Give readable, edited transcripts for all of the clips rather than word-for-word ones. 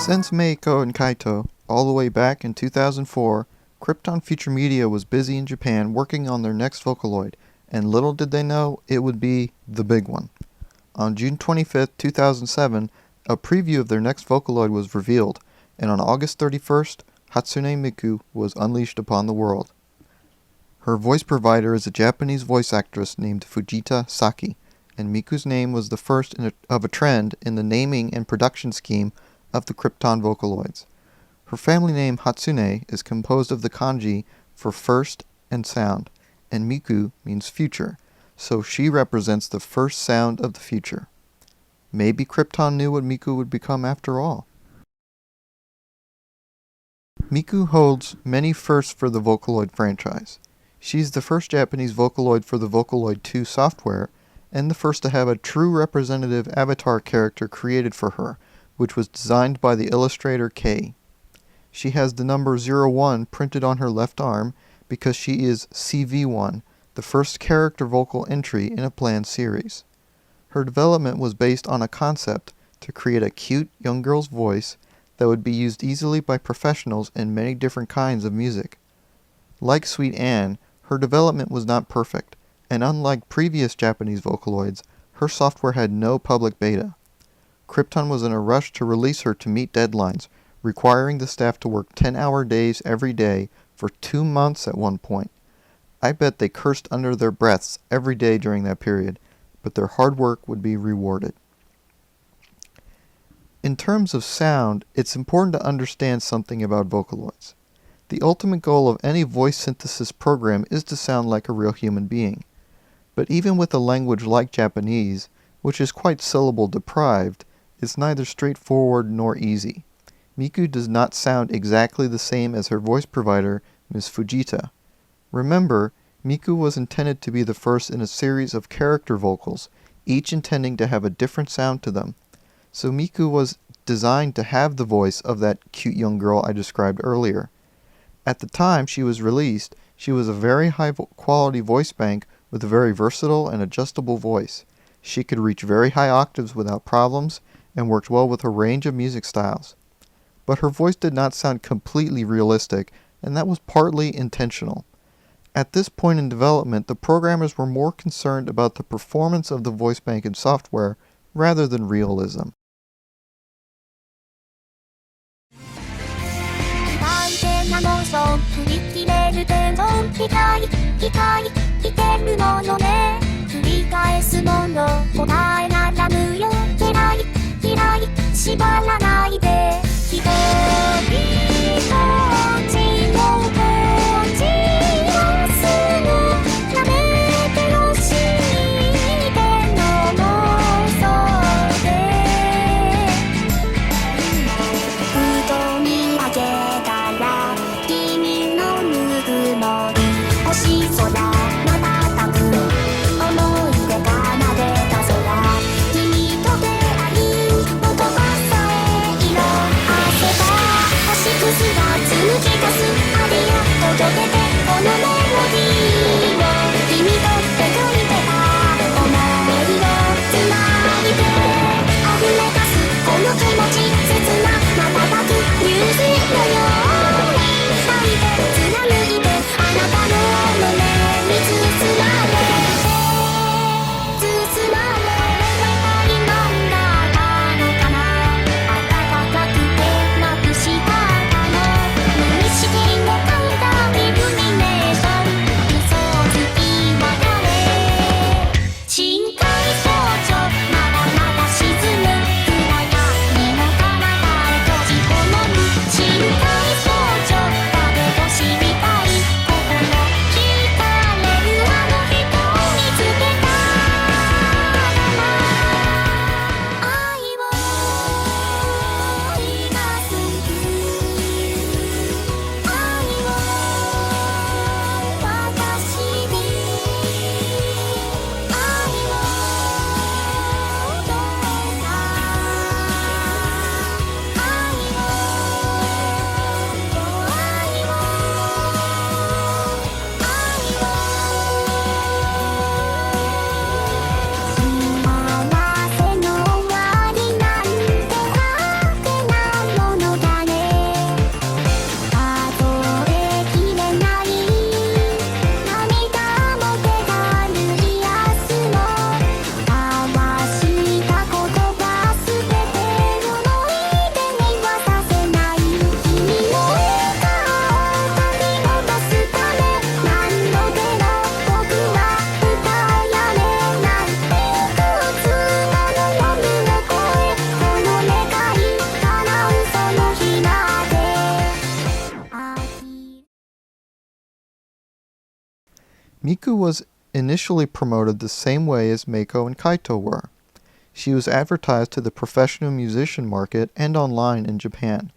Since Meiko and Kaito, all the way back in 2004, Krypton Future Media was busy in Japan working on their next Vocaloid, and little did they know it would be the big one. On June 25, 2007, a preview of their next Vocaloid was revealed, and on August 31st, Hatsune Miku was unleashed upon the world. Her voice provider is a Japanese voice actress named Fujita Saki, and Miku's name was the first of a trend in the naming and production scheme of the Krypton Vocaloids. Her family name Hatsune is composed of the kanji for first and sound, and Miku means future, so she represents the first sound of the future. Maybe Krypton knew what Miku would become after all. Miku holds many firsts for the Vocaloid franchise. She's the first Japanese Vocaloid for the Vocaloid 2 software, and the first to have a true representative avatar character created for her, which was designed by the illustrator Kei. She has the number 01 printed on her left arm because she is CV1, the first character vocal entry in a planned series. Her development was based on a concept to create a cute young girl's voice that would be used easily by professionals in many different kinds of music. Like Sweet Anne, her development was not perfect, and unlike previous Japanese Vocaloids, her software had no public beta. Krypton was in a rush to release her to meet deadlines, requiring the staff to work 10-hour days every day for 2 months at one point. I bet they cursed under their breaths every day during that period, but their hard work would be rewarded. In terms of sound, it's important to understand something about Vocaloids. The ultimate goal of any voice synthesis program is to sound like a real human being. But even with a language like Japanese, which is quite syllable deprived, it's neither straightforward nor easy. Miku does not sound exactly the same as her voice provider, Ms. Fujita. Remember, Miku was intended to be the first in a series of character vocals, each intending to have a different sound to them. So Miku was designed to have the voice of that cute young girl I described earlier. At the time she was released, she was a very high quality voice bank with a very versatile and adjustable voice. She could reach very high octaves without problems and worked well with a range of music styles. But her voice did not sound completely realistic, and that was partly intentional. At this point in development, the programmers were more concerned about the performance of the voice bank and software rather than realism. Miku was initially promoted the same way as Meiko and Kaito were. She was advertised to the professional musician market and online in Japan.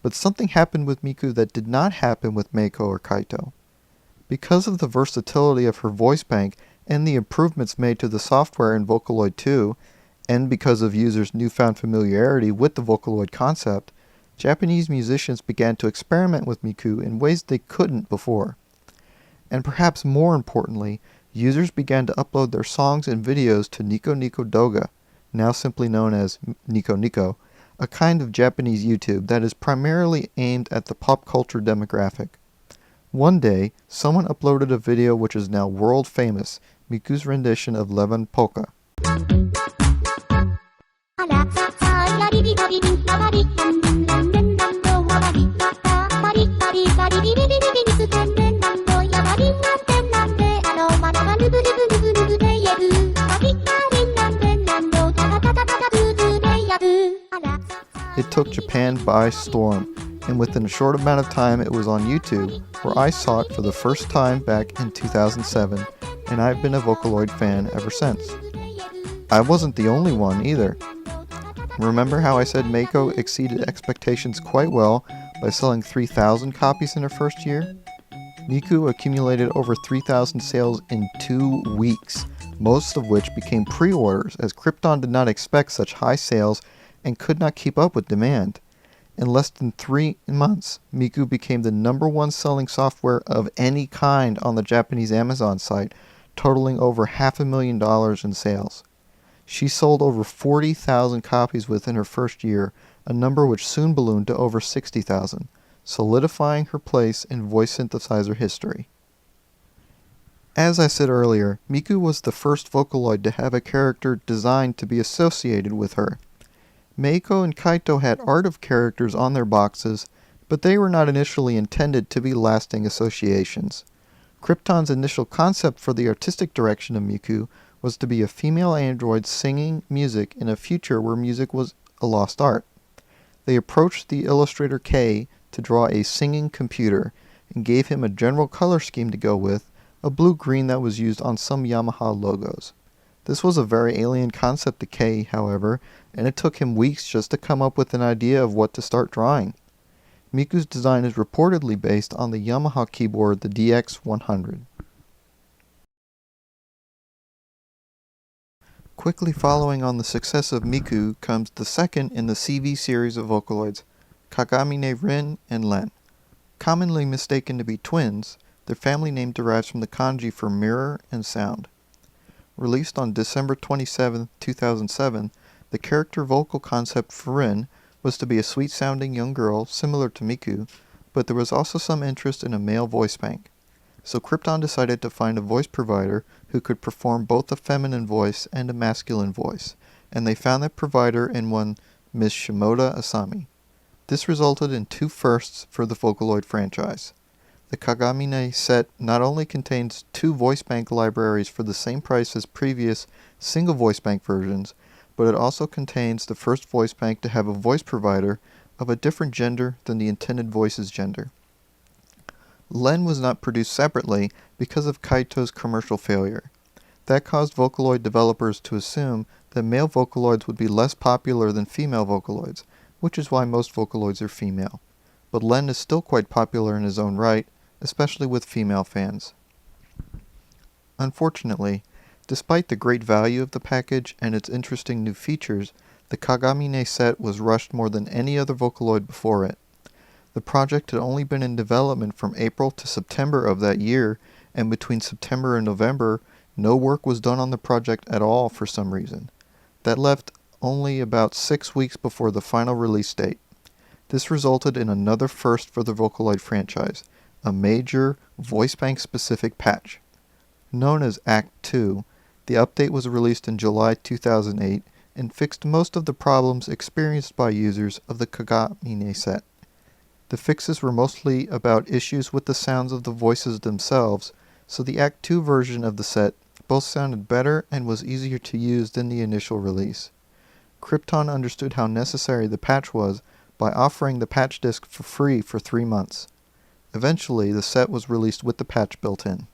But something happened with Miku that did not happen with Meiko or Kaito. Because of the versatility of her voice bank and the improvements made to the software in Vocaloid 2, and because of users' newfound familiarity with the Vocaloid concept, Japanese musicians began to experiment with Miku in ways they couldn't before. And perhaps more importantly, users began to upload their songs and videos to Nico Nico Doga, now simply known as Nico Nico, a kind of Japanese YouTube that is primarily aimed at the pop culture demographic. One day, someone uploaded a video which is now world famous, Miku's rendition of Levin Polka. It took Japan by storm, and within a short amount of time it was on YouTube, where I saw it for the first time back in 2007, and I've been a Vocaloid fan ever since. I wasn't the only one either. Remember how I said Meiko exceeded expectations quite well by selling 3,000 copies in her first year? Miku accumulated over 3,000 sales in 2 weeks, most of which became pre-orders, as Krypton did not expect such high sales and could not keep up with demand. In less than 3 months, Miku became the #1 selling software of any kind on the Japanese Amazon site, totaling over $500,000 in sales. She sold over 40,000 copies within her first year, a number which soon ballooned to over 60,000, solidifying her place in voice synthesizer history. As I said earlier, Miku was the first Vocaloid to have a character designed to be associated with her. Meiko and Kaito had art of characters on their boxes, but they were not initially intended to be lasting associations. Krypton's initial concept for the artistic direction of Miku was to be a female android singing music in a future where music was a lost art. They approached the illustrator K to draw a singing computer and gave him a general color scheme to go with, a blue-green that was used on some Yamaha logos. This was a very alien concept to K, however, and it took him weeks just to come up with an idea of what to start drawing. Miku's design is reportedly based on the Yamaha keyboard, the DX100. Quickly following on the success of Miku comes the second in the CV series of Vocaloids, Kagamine Rin and Len. Commonly mistaken to be twins, their family name derives from the kanji for mirror and sound. Released on December 27, 2007, the character vocal concept for Rin was to be a sweet-sounding young girl similar to Miku, but there was also some interest in a male voice bank. So Krypton decided to find a voice provider who could perform both a feminine voice and a masculine voice, and they found that provider in one Ms. Shimoda Asami. This resulted in 2 firsts for the Vocaloid franchise. The Kagamine set not only contains 2 voice bank libraries for the same price as previous single voice bank versions, but it also contains the first voice bank to have a voice provider of a different gender than the intended voice's gender. Len was not produced separately because of Kaito's commercial failure. That caused Vocaloid developers to assume that male Vocaloids would be less popular than female Vocaloids, which is why most Vocaloids are female. But Len is still quite popular in his own right, especially with female fans. Unfortunately, despite the great value of the package and its interesting new features, the Kagamine set was rushed more than any other Vocaloid before it. The project had only been in development from April to September of that year, and between September and November, no work was done on the project at all for some reason. That left only about 6 weeks before the final release date. This resulted in another first for the Vocaloid franchise, a major voice bank specific patch. Known as AtH, the update was released in July 2008 and fixed most of the problems experienced by users of the Kagamine set. The fixes were mostly about issues with the sounds of the voices themselves, so the AtH version of the set both sounded better and was easier to use than the initial release. Krypton understood how necessary the patch was by offering the patch disk for free for 3 months. Eventually, the set was released with the patch built in.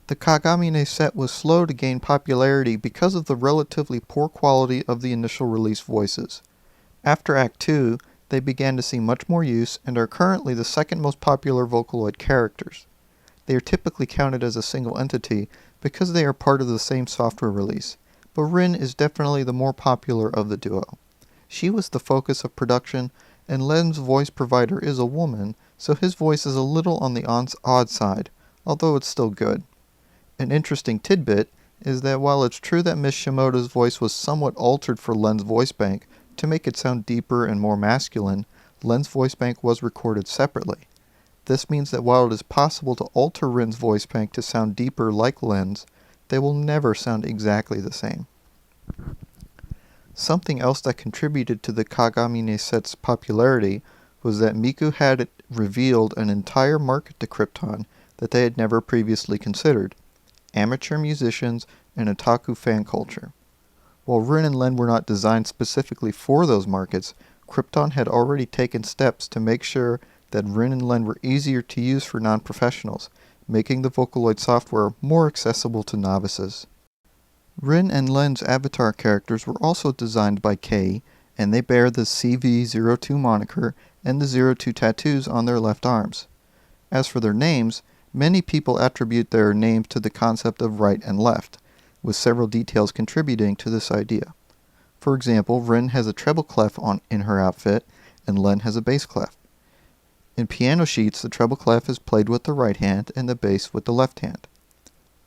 The Kagamine set was slow to gain popularity because of the relatively poor quality of the initial release voices. After Act 2, they began to see much more use and are currently the second most popular Vocaloid characters. They are typically counted as a single entity because they are part of the same software release, but Rin is definitely the more popular of the duo. She was the focus of production, and Len's voice provider is a woman, so his voice is a little on the odd side, although it's still good. An interesting tidbit is that while it's true that Miss Shimoda's voice was somewhat altered for Len's voice bank to make it sound deeper and more masculine, Len's voice bank was recorded separately. This means that while it is possible to alter Rin's voice bank to sound deeper like Len's, they will never sound exactly the same. Something else that contributed to the Kagamine set's popularity was that Miku had revealed an entire market to Krypton that they had never previously considered: amateur musicians and otaku fan culture. While Rin and Len were not designed specifically for those markets, Krypton had already taken steps to make sure that Rin and Len were easier to use for non-professionals, making the Vocaloid software more accessible to novices. Rin and Len's avatar characters were also designed by Kei, and they bear the CV02 moniker and the 02 tattoos on their left arms. As for their names, many people attribute their names to the concept of right and left, with several details contributing to this idea. For example, Rin has a treble clef in her outfit, and Len has a bass clef. In piano sheets, the treble clef is played with the right hand and the bass with the left hand.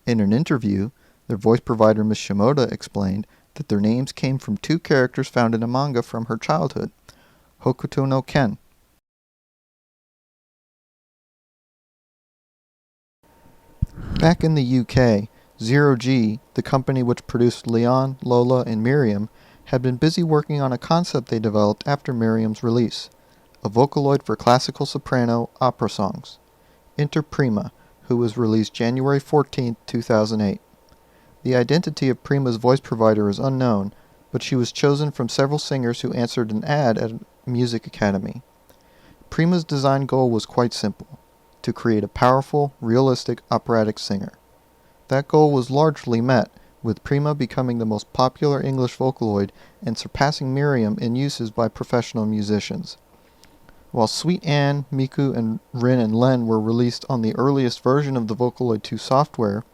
In an interview, their voice provider Miss Shimoda explained that their names came from two characters found in a manga from her childhood, Hokuto no Ken. Back in the UK, Zero G, the company which produced Leon, Lola, and Miriam, had been busy working on a concept they developed after Miriam's release: a Vocaloid for classical soprano opera songs. Enter Prima, who was released January 14, 2008. The identity of Prima's voice provider is unknown, but she was chosen from several singers who answered an ad at a music academy. Prima's design goal was quite simple: to create a powerful, realistic operatic singer. That goal was largely met, with Prima becoming the most popular English Vocaloid and surpassing Miriam in uses by professional musicians. While Sweet Anne, Miku, and Rin and Len were released on the earliest version of the Vocaloid 2 software,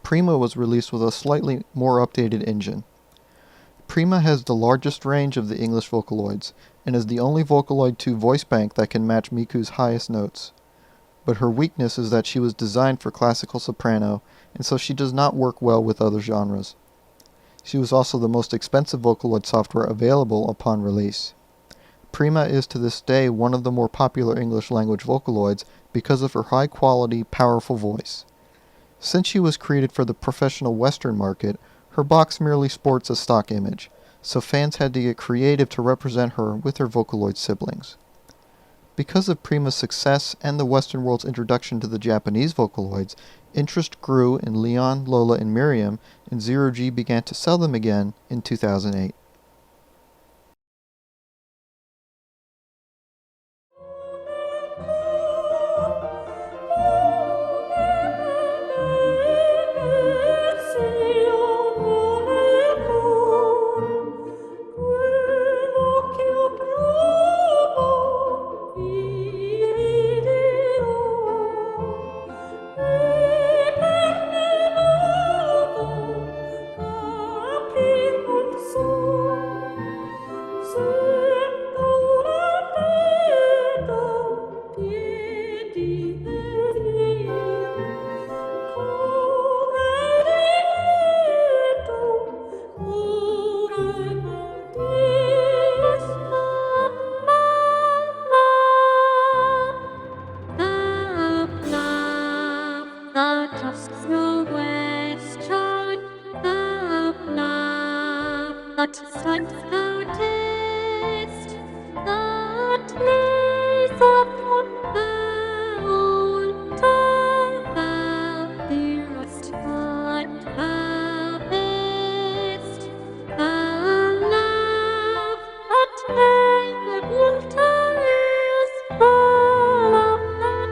Prima was released with a slightly more updated engine. Prima has the largest range of the English Vocaloids, and is the only Vocaloid 2 voice bank that can match Miku's highest notes. But her weakness is that she was designed for classical soprano, and so she does not work well with other genres. She was also the most expensive Vocaloid software available upon release. Prima is to this day one of the more popular English language Vocaloids because of her high-quality, powerful voice. Since she was created for the professional Western market, her box merely sports a stock image, so fans had to get creative to represent her with her Vocaloid siblings. Because of Prima's success and the Western world's introduction to the Japanese Vocaloids, interest grew in Leon, Lola, and Miriam, and Zero G began to sell them again in 2008. So That stands noticed, that lays upon the altar thou dearest and lovest, the love that made the altar is full of that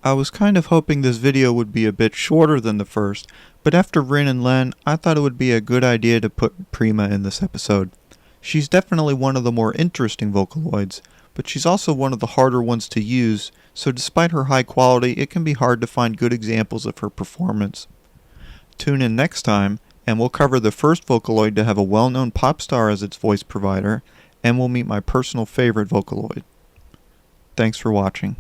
I was kind of hoping this video would be a bit shorter than the first, but after Rin and Len, I thought it would be a good idea to put Prima in this episode. She's definitely one of the more interesting Vocaloids, but she's also one of the harder ones to use, so despite her high quality, it can be hard to find good examples of her performance. Tune in next time, and we'll cover the first Vocaloid to have a well-known pop star as its voice provider, and we'll meet my personal favorite Vocaloid. Thanks for watching.